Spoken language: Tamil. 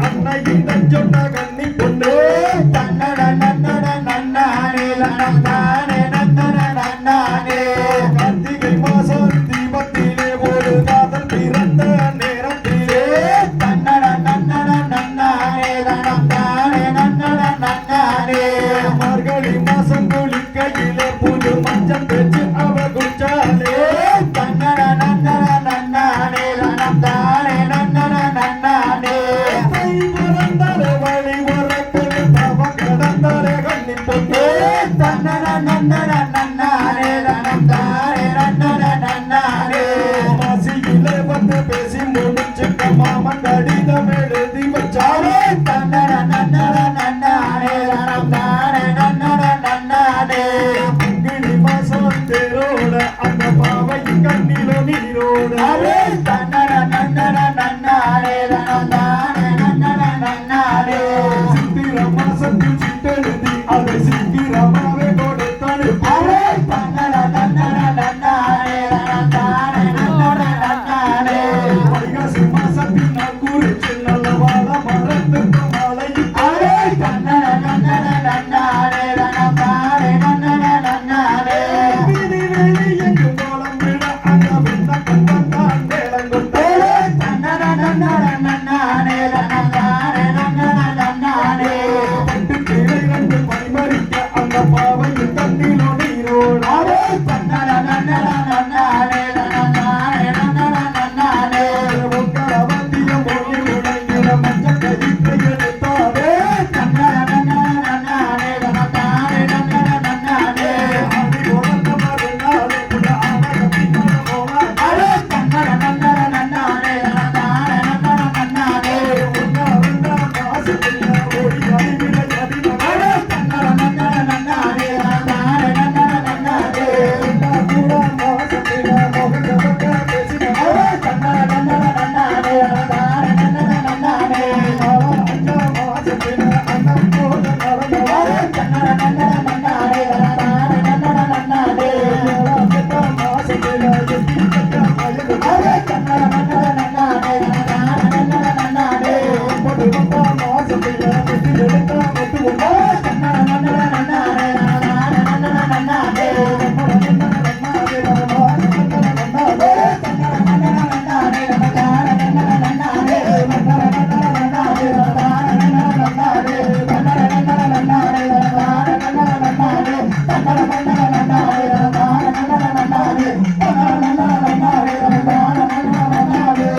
அன்னையின் சொன்ன கண்ணி பொண்ணு தன்னட நன்னட நன்னானே நன்னானே நன்னட நன்னானே கார்த்திகை மாசம் தீபத்திலே ஒரு காதல் பிறந்த நேரத்திலே தன்னட நன்னட நன்னானே நன்னானே நன்னட நன்னானே மார்கழி மாசம் குளிக்கையிலே புது மஞ்சள் பேச்சு அவ குச்சாலே தன்னட நன்னட நன்னானே நன்னானே நன்னட நன்னானே வழி வரப்பது தவ கடந்தரே கண்ணி பொண்ணு தன்னட நன்னட நன்னானே நன்னானே நன்னட நன்னானே மாசியிலே வந்து பேசி முடிச்சுக்க மாமன் கடிதம் எழுதி வச்சாலே தன்னட நன்னட நன்னானே நன்னானே நன்னட நன்னானே கிளி மாசம் தேரோட அந்த பாவை கண்ணிலோ நீரோட தன்னட நன்னட நன்னானே நன்னானே நன்னட நன்னானே சித்திர மாசத்தில் சிட்டெழுதி அதை சீக்கிரமாவே கொடுத்தாரு தன்னட நன்னட நன்னானே நன்னானே நன்னட நன்னானே வைகாசி மாசத்தில் நான் குறிச்சு நல்ல வாழ மரத்துக்கு மாலை தன்னட நன்னட நன்னானே நன்னானே நன்னட நன்னானே வீதி வெளி எங்கு கோலம் விட அந்த விண்ண கண்தான் வேளங்குட்டே தன்னட நன்னட நன்னானே நன்னானே நன்னட நன்னானே பட்டு கிளை ரெண்டு பரிமரிக்க அந்த பாவையின் தண்ணிலோ நீரோடாவே தன்னட நன்னட நன்னானே நன்னானே நன்னட நன்னானே உங்கரவத்தியம் மொழி உடைகிற மஞ்சள் கயிற்றை எடுத்தாவே தன்னட நன்னட நன்னானே நன்னானே நன்னட நன்னானே அடி உறந்த மறுநாள் கூட அவகத்தினோட போனாலே தன்னட நன்னட நன்னானே நன்னானே நன்னட நன்னானே உங்கரந்த மாசத்தில் ஓடி அடிவிட அடினே தன்னட நன்னட நன்னானே நன்னானே நன்னட நன்னானே கூட மாசத்தில் மோகஜபக்க பேசினாலே தன்னட நன்னட நன்னானே நன்னானே நன்னட நன்னானே அஞ்சா மாசத்தில் அன்னம் போல நடந்தவாலே தன்னட நன்னட நன்னானே நன்னானே நன்னட நன்னானே ஏழாம் மாசத்தில் எட்டி கட்ட மயங்குவாலே தன்னட நன்னட நன்னானே நன்னானே நன்னட நன்னானே 9 மாசத்தில் எட்டி எடுத்தா முட்டுவாலே தன்னட நன்னட நன்னானே நன்னானே நன்னட நன்னானே நன்னட நன்னட நன்னானே நன்னானே நன்னட நன்னானே தன்னட நன்னட நன்னானே நன்னானே நன்னட நன்னானே நன்னட நன்னட நன்னானே நன்னானே நன்னட நன்னானே தன்னட நன்னட நன்னானே நன்னானே நன்னட நன்னானே தன்னட நன்னட நன்னானே நன்னானே நன்னட நன்னானே தன்னட நன்னட நன்னானே நன்னானே நன்னட நன்னானே